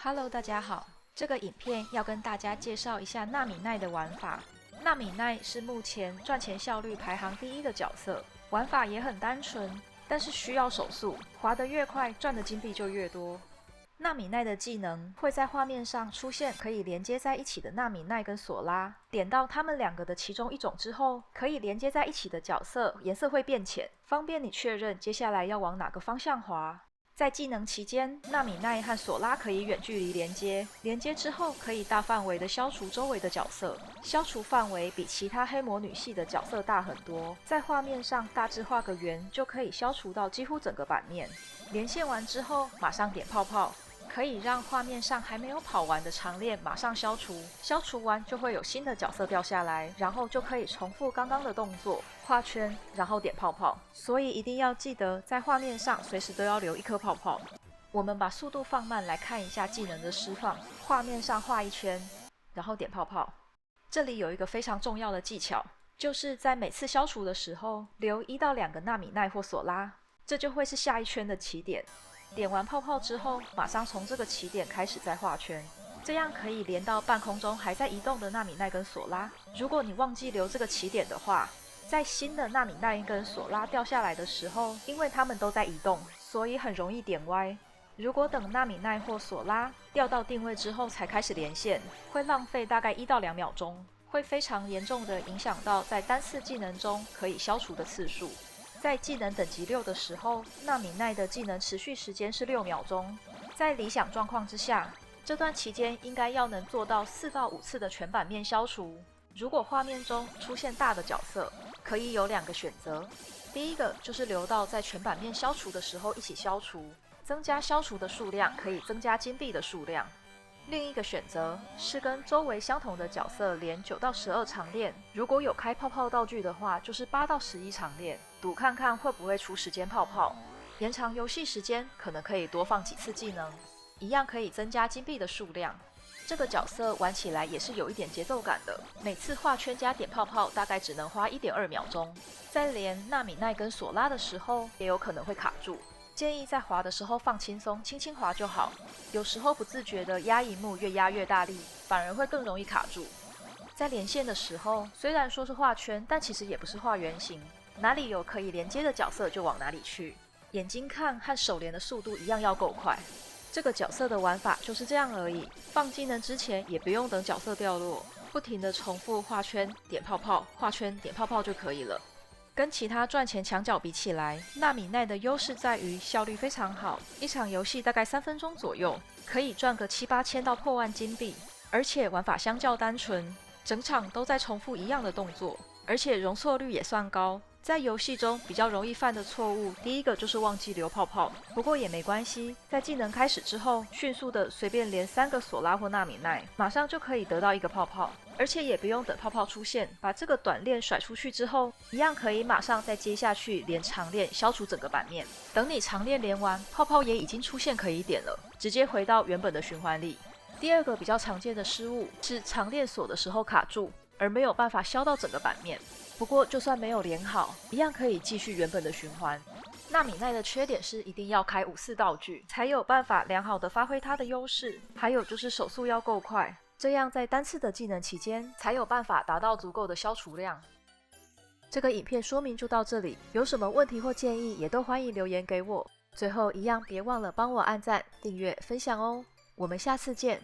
Hello， 大家好。这个影片要跟大家介绍一下纳米奈的玩法。纳米奈是目前赚钱效率排行第一的角色，玩法也很单纯，但是需要手速，滑得越快，赚的金币就越多。纳米奈的技能会在画面上出现可以连接在一起的纳米奈跟索拉，点到他们两个的其中一种之后，可以连接在一起的角色颜色会变浅，方便你确认接下来要往哪个方向滑。在技能期间，纳米奈和索拉可以远距离连接，连接之后可以大范围的消除周围的角色，消除范围比其他黑魔女系的角色大很多。在画面上大致画个圆，就可以消除到几乎整个版面。连线完之后，马上点泡泡，可以让画面上还没有跑完的长链马上消除，消除完就会有新的角色掉下来，然后就可以重复刚刚的动作，画圈，然后点泡泡。所以一定要记得在画面上随时都要留一颗泡泡。我们把速度放慢来看一下技能的释放，画面上画一圈，然后点泡泡。这里有一个非常重要的技巧，就是在每次消除的时候留1到2个纳米奈或索拉，这就会是下一圈的起点。点完泡泡之后，马上从这个起点开始再画圈，这样可以连到半空中还在移动的纳米奈跟索拉。如果你忘记留这个起点的话，在新的纳米奈跟索拉掉下来的时候，因为它们都在移动，所以很容易点歪。如果等纳米奈或索拉掉到定位之后才开始连线，会浪费大概1到2秒钟，会非常严重的影响到在单次技能中可以消除的次数。在技能等级6的时候，纳米奈的技能持续时间是6秒钟。在理想状况之下，这段期间应该要能做到4到5次的全版面消除。如果画面中出现大的角色，可以有2个选择。第一个就是留到在全版面消除的时候一起消除，增加消除的数量可以增加金币的数量。另一个选择是跟周围相同的角色连9到12长链，如果有开泡泡道具的话，就是8到11长链，赌看看会不会出时间泡泡，延长游戏时间，可能可以多放几次技能，一样可以增加金币的数量。这个角色玩起来也是有一点节奏感的，每次画圈加点泡泡大概只能花1.2秒钟。在连纳米奈跟索拉的时候，也有可能会卡住。建议在滑的时候放轻松，轻轻滑就好。有时候不自觉的压萤幕，越压越大力，反而会更容易卡住。在连线的时候，虽然说是画圈，但其实也不是画圆形，哪里有可以连接的角色就往哪里去。眼睛看和手连的速度一样要够快。这个角色的玩法就是这样而已，放技能之前也不用等角色掉落，不停的重复画圈、点泡泡、画圈、点泡泡就可以了。跟其他赚钱墙角比起来，纳米奈的优势在于效率非常好，一场游戏大概3分钟左右，可以赚个7、8千到破万金币，而且玩法相较单纯，整场都在重复一样的动作，而且容错率也算高。在游戏中比较容易犯的错误，第一个就是忘记留泡泡，不过也没关系，在技能开始之后，迅速的随便连3个索拉或纳米奈，马上就可以得到1个泡泡，而且也不用等泡泡出现，把这个短链甩出去之后，一样可以马上再接下去连长链，消除整个版面。等你长链连完，泡泡也已经出现可以点了，直接回到原本的循环里。第二个比较常见的失误是长链锁的时候卡住，而没有办法消到整个版面。不过就算没有连好，一样可以继续原本的循环。纳米奈的缺点是一定要开5、4道具，才有办法良好的发挥它的优势，还有就是手速要够快，这样在单次的技能期间才有办法达到足够的消除量。这个影片说明就到这里，有什么问题或建议也都欢迎留言给我。最后一样别忘了帮我按赞、订阅、分享哦，我们下次见。